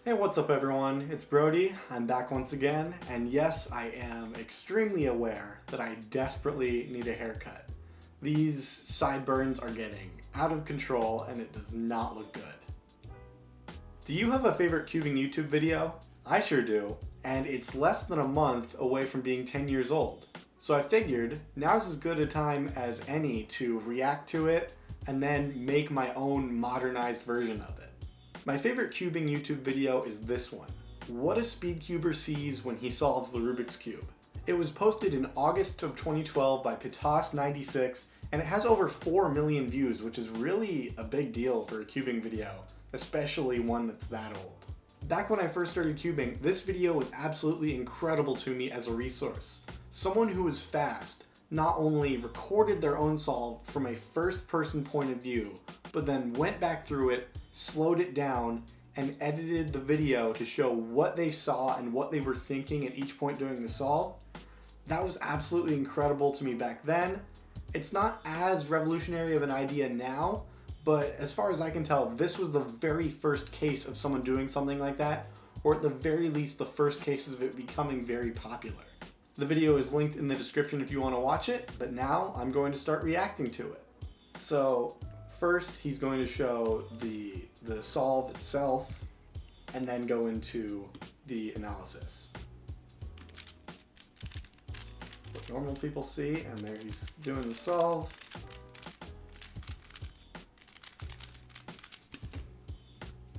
Hey, what's up everyone? It's Brody. I'm back once again, and yes, I am extremely aware that I desperately need a haircut. These sideburns are getting out of control and it does not look good. Do you have a favorite cubing YouTube video? I sure do, and it's less than a month away from being 10 years old. So I figured now's as good a time as any to react to it and then make my own modernized version of it. My favorite cubing YouTube video is this one. What a speedcuber sees when he solves the Rubik's Cube. It was posted in August of 2012 by Pitas96 and it has over 4 million views, which is really a big deal for a cubing video, especially one that's that old. Back when I first started cubing, this video was absolutely incredible to me as a resource. Someone who was fast not only recorded their own solve from a first-person point of view, but then went back through it, slowed it down, and edited the video to show what they saw and what they were thinking at each point during the solve. That was absolutely incredible to me back then. It's not as revolutionary of an idea now, but as far as I can tell, this was the very first case of someone doing something like that, or at the very least the first cases of it becoming very popular. The video is linked in the description if you want to watch it, but now I'm going to start reacting to it. So first he's going to show the solve itself and then go into the analysis. What normal people see, and there he's doing the solve.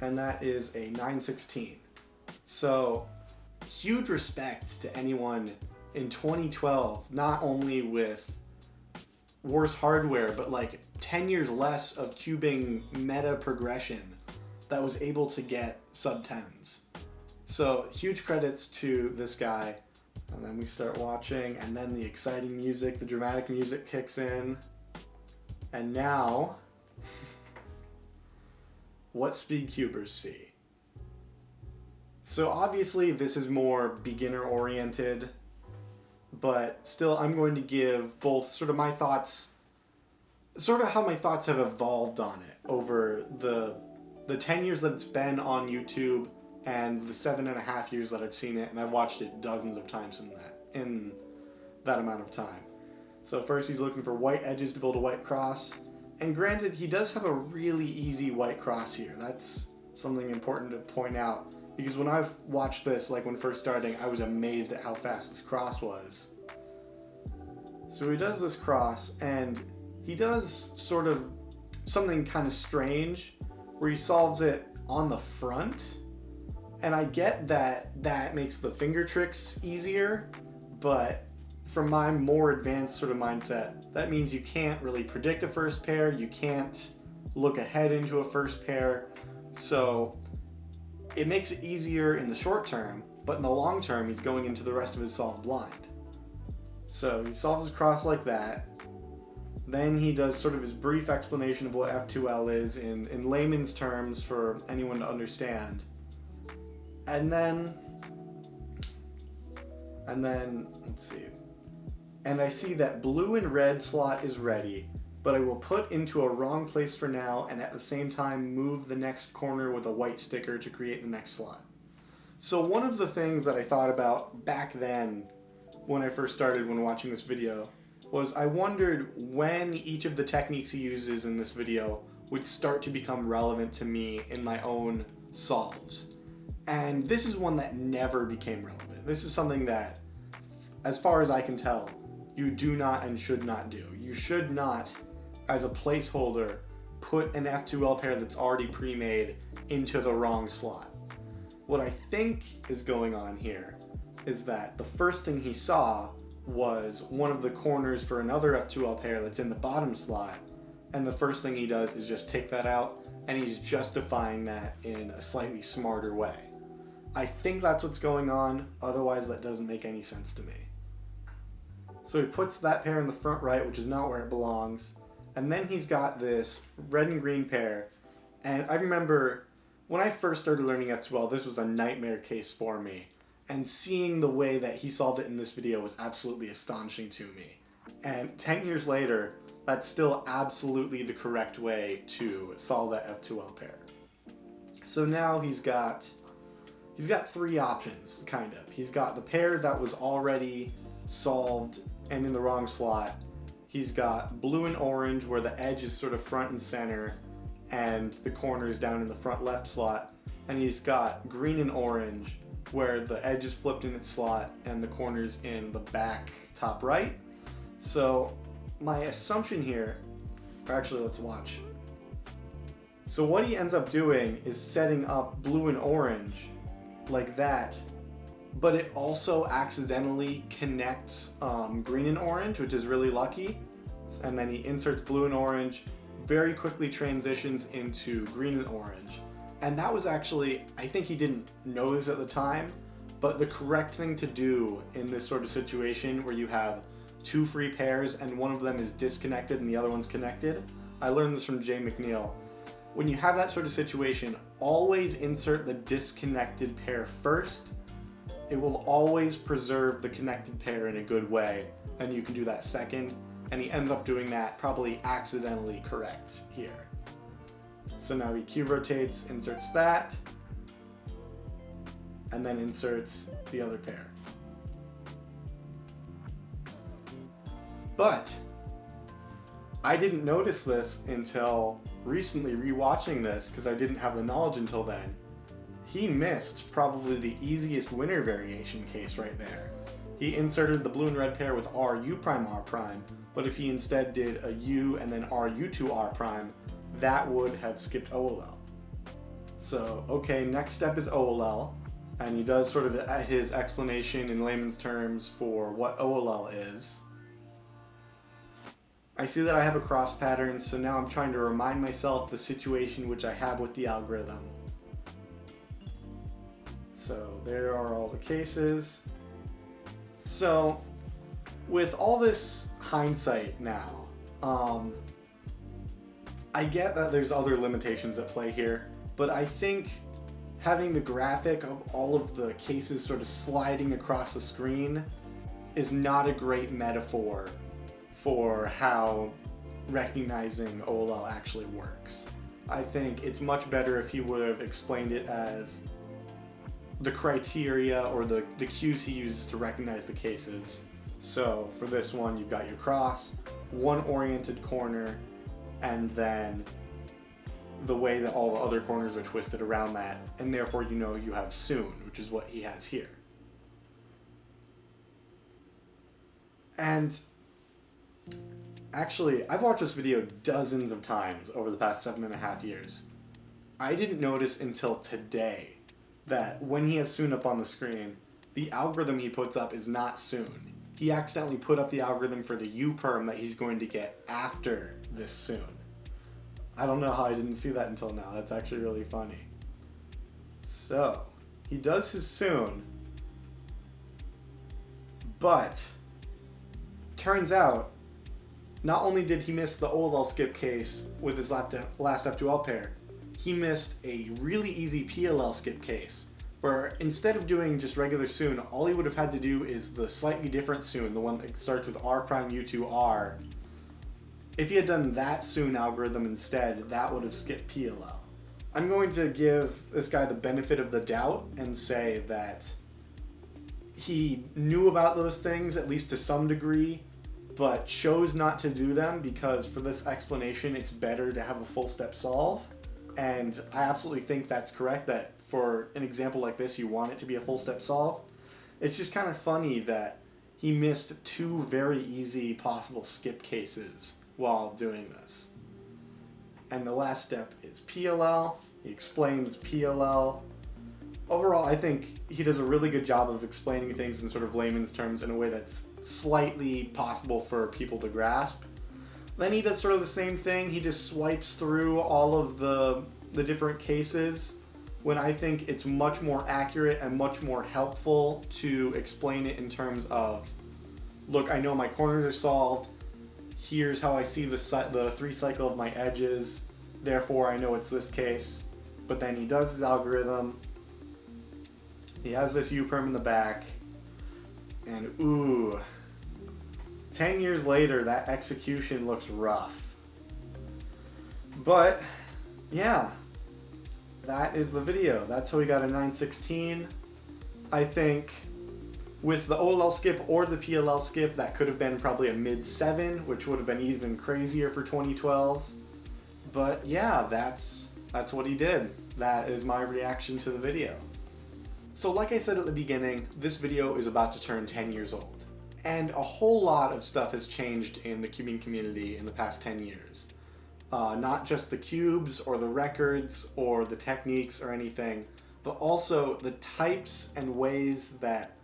And that is a 916. So huge respect to anyone in 2012, not only with worse hardware, but like 10 years less of cubing meta progression that was able to get sub 10s. So huge credits to this guy. And then we start watching, and then the exciting music, the dramatic music kicks in. And now, what speedcubers see. So obviously this is more beginner oriented, but still I'm going to give both sort of my thoughts, sort of how my thoughts have evolved on it over the 10 years that it's been on YouTube and the 7.5 years that I've seen it, and I've watched it dozens of times in that amount of time. So first he's looking for white edges to build a white cross, and granted he does have a really easy white cross here. That's something important to point out, because when I've watched this, like when first starting, I was amazed at how fast this cross was. So he does this cross, and he does sort of something kind of strange, where he solves it on the front. And I get that that makes the finger tricks easier, but from my more advanced sort of mindset, that means you can't really predict a first pair, you can't look ahead into a first pair, so it makes it easier in the short term, but in the long term, he's going into the rest of his solve blind. So he solves his cross like that. Then he does sort of his brief explanation of what F2L is in layman's terms for anyone to understand. And then, let's see. And I see that blue and red slot is ready, but I will put into a wrong place for now and at the same time move the next corner with a white sticker to create the next slot. So one of the things that I thought about back then when I first started when watching this video was I wondered when each of the techniques he uses in this video would start to become relevant to me in my own solves. And this is one that never became relevant. This is something that, as far as I can tell, you do not and should not do. You should not, as a placeholder, put an F2L pair that's already pre-made into the wrong slot. What I think is going on here is that the first thing he saw was one of the corners for another F2L pair that's in the bottom slot, and the first thing he does is just take that out, and he's justifying that in a slightly smarter way. I think that's what's going on, otherwise that doesn't make any sense to me. So he puts that pair in the front right, which is not where it belongs, and then he's got this red and green pair, and I remember when I first started learning F2L, this was a nightmare case for me, and seeing the way that he solved it in this video was absolutely astonishing to me. And 10 years later, that's still absolutely the correct way to solve that F2L pair. So now he's got he's got three options, kind of. He's got the pair that was already solved and in the wrong slot. He's got blue and orange where the edge is sort of front and center and the corner is down in the front left slot. And he's got green and orange where the edge is flipped in its slot and the corner's in the back top right. So my assumption here, or actually let's watch. So what he ends up doing is setting up blue and orange like that, but it also accidentally connects green and orange, which is really lucky. And then he inserts blue and orange, very quickly transitions into green and orange. And that was actually, I think he didn't know this at the time, but the correct thing to do in this sort of situation where you have two free pairs and one of them is disconnected and the other one's connected. I learned this from Jay McNeil. When you have that sort of situation, always insert the disconnected pair first. It will always preserve the connected pair in a good way, and you can do that second. And he ends up doing that probably accidentally correct here. So now he cube rotates, inserts that, and then inserts the other pair. But I didn't notice this until recently rewatching this because I didn't have the knowledge until then. He missed probably the easiest winner variation case right there. He inserted the blue and red pair with R U prime R prime, but if he instead did a U and then R U2 R prime, that would have skipped OLL. So, okay, next step is OLL, and he does sort of his explanation in layman's terms for what OLL is. I see that I have a cross pattern, so now I'm trying to remind myself the situation which I have with the algorithm. So there are all the cases. So with all this hindsight now, I get that there's other limitations at play here, but I think having the graphic of all of the cases sort of sliding across the screen is not a great metaphor for how recognizing OLL actually works. I think it's much better if he would have explained it as the criteria or the cues he uses to recognize the cases. So for this one, you've got your cross, one oriented corner, and then the way that all the other corners are twisted around that, and therefore you know you have soon, which is what he has here. And actually, I've watched this video dozens of times over the past 7.5 years. I didn't notice until today that when he has soon up on the screen, the algorithm he puts up is not soon. He accidentally put up the algorithm for the U perm that he's going to get after this soon. I don't know how I didn't see that until now. That's actually really funny. So, he does his soon, but turns out not only did he miss the OLL skip case with his last F2L pair, he missed a really easy PLL skip case, where instead of doing just regular soon, all he would have had to do is the slightly different soon, the one that starts with R prime U2 R. If he had done that soon algorithm instead, that would have skipped PLL. I'm going to give this guy the benefit of the doubt and say that he knew about those things, at least to some degree, but chose not to do them because for this explanation, it's better to have a full step solve. And I absolutely think that's correct, that for an example like this, you want it to be a full step solve. It's just kind of funny that he missed two very easy possible skip cases while doing this. And the last step is PLL. He explains PLL. Overall, I think he does a really good job of explaining things in sort of layman's terms in a way that's slightly possible for people to grasp. Then he does sort of the same thing. He just swipes through all of the different cases when I think it's much more accurate and much more helpful to explain it in terms of, look, I know my corners are solved. Here's how I see the 3 cycle of my edges. Therefore, I know it's this case. But then he does his algorithm. He has this U-perm in the back. And ooh, 10 years later, that execution looks rough. But, yeah. that is the video. That's how we got a 916. I think with the OLL skip or the PLL skip, that could have been probably a mid-7, which would have been even crazier for 2012. But yeah, that's what he did. That is my reaction to the video. So like I said at the beginning, this video is about to turn 10 years old. And a whole lot of stuff has changed in the cubing community in the past 10 years. Not just the cubes or the records or the techniques or anything, but also the types and ways that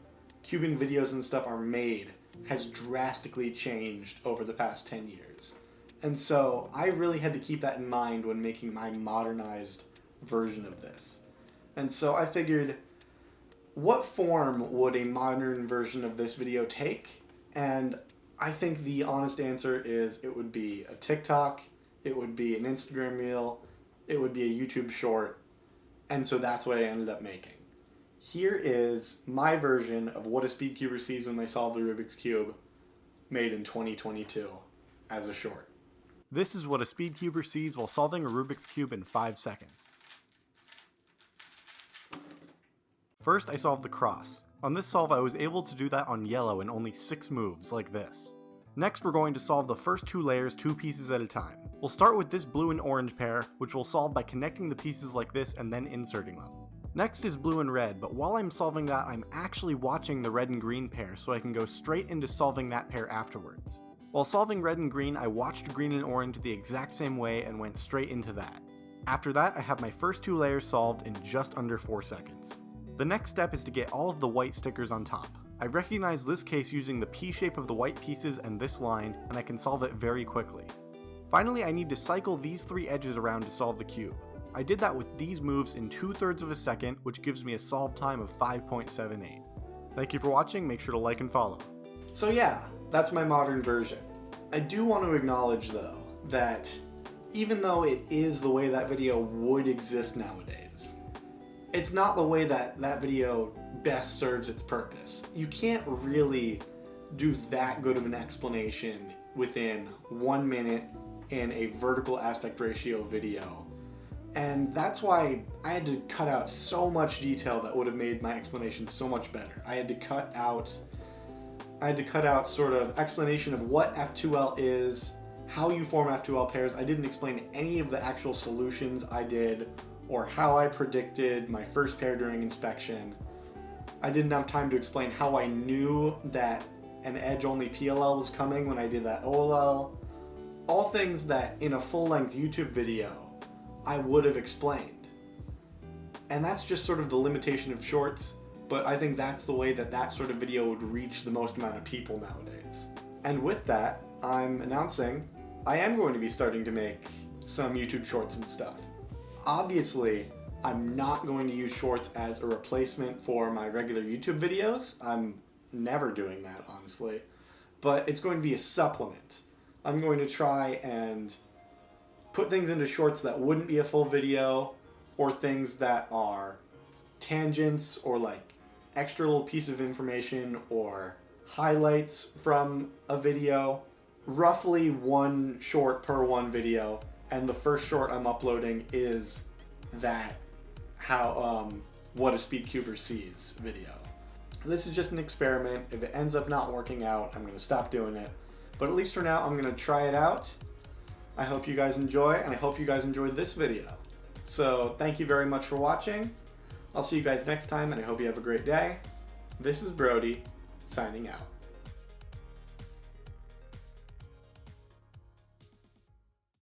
cubing videos and stuff are made has drastically changed over the past 10 years. And so I really had to keep that in mind when making my modernized version of this. And so I figured, what form would a modern version of this video take? And I think the honest answer is it would be a TikTok, it would be an Instagram reel, it would be a YouTube short, and so that's what I ended up making. Here is my version of what a speedcuber sees when they solve the Rubik's Cube, made in 2022 as a short. This is what a speedcuber sees while solving a Rubik's Cube in 5 seconds. First, I solved the cross. On this solve, I was able to do that on yellow in only 6 moves, like this. Next, we're going to solve the first 2 layers 2 pieces at a time. We'll start with this blue and orange pair, which we'll solve by connecting the pieces like this and then inserting them. Next is blue and red, but while I'm solving that, I'm actually watching the red and green pair, so I can go straight into solving that pair afterwards. While solving red and green, I watched green and orange the exact same way and went straight into that. After that, I have my first 2 layers solved in just under 4 seconds. The next step is to get all of the white stickers on top. I recognize this case using the P shape of the white pieces and this line, and I can solve it very quickly. Finally, I need to cycle these 3 edges around to solve the cube. I did that with these moves in 2/3 of a second, which gives me a solve time of 5.78. Thank you for watching, make sure to like and follow. So yeah, that's my modern version. I do want to acknowledge though, that even though it is the way that video would exist nowadays, it's not the way that that video best serves its purpose. You can't really do that good of an explanation within 1 minute in a vertical aspect ratio video. And that's why I had to cut out so much detail that would have made my explanation so much better. I had to cut out sort of explanation of what F2L is, how you form F2L pairs. I didn't explain any of the actual solutions I did or how I predicted my first pair during inspection. I didn't have time to explain how I knew that an edge-only PLL was coming when I did that OLL. All things that in a full-length YouTube video I would have explained. And that's just sort of the limitation of shorts, but I think that's the way that that sort of video would reach the most amount of people nowadays. And with that, I'm announcing I am going to be starting to make some YouTube shorts and stuff. Obviously, I'm not going to use shorts as a replacement for my regular YouTube videos. I'm never doing that, honestly. But it's going to be a supplement. I'm going to try and put things into shorts that wouldn't be a full video, or things that are tangents or like extra little piece of information or highlights from a video. Roughly 1 short per 1 video, and the first short I'm uploading is that what a speedcuber sees video. This is just an experiment. If it ends up not working out, I'm going to stop doing it. But at least for now, I'm going to try it out. I hope you guys enjoy, and I hope you guys enjoyed this video. So thank you very much for watching. I'll see you guys next time, and I hope you have a great day. This is Brody, signing out.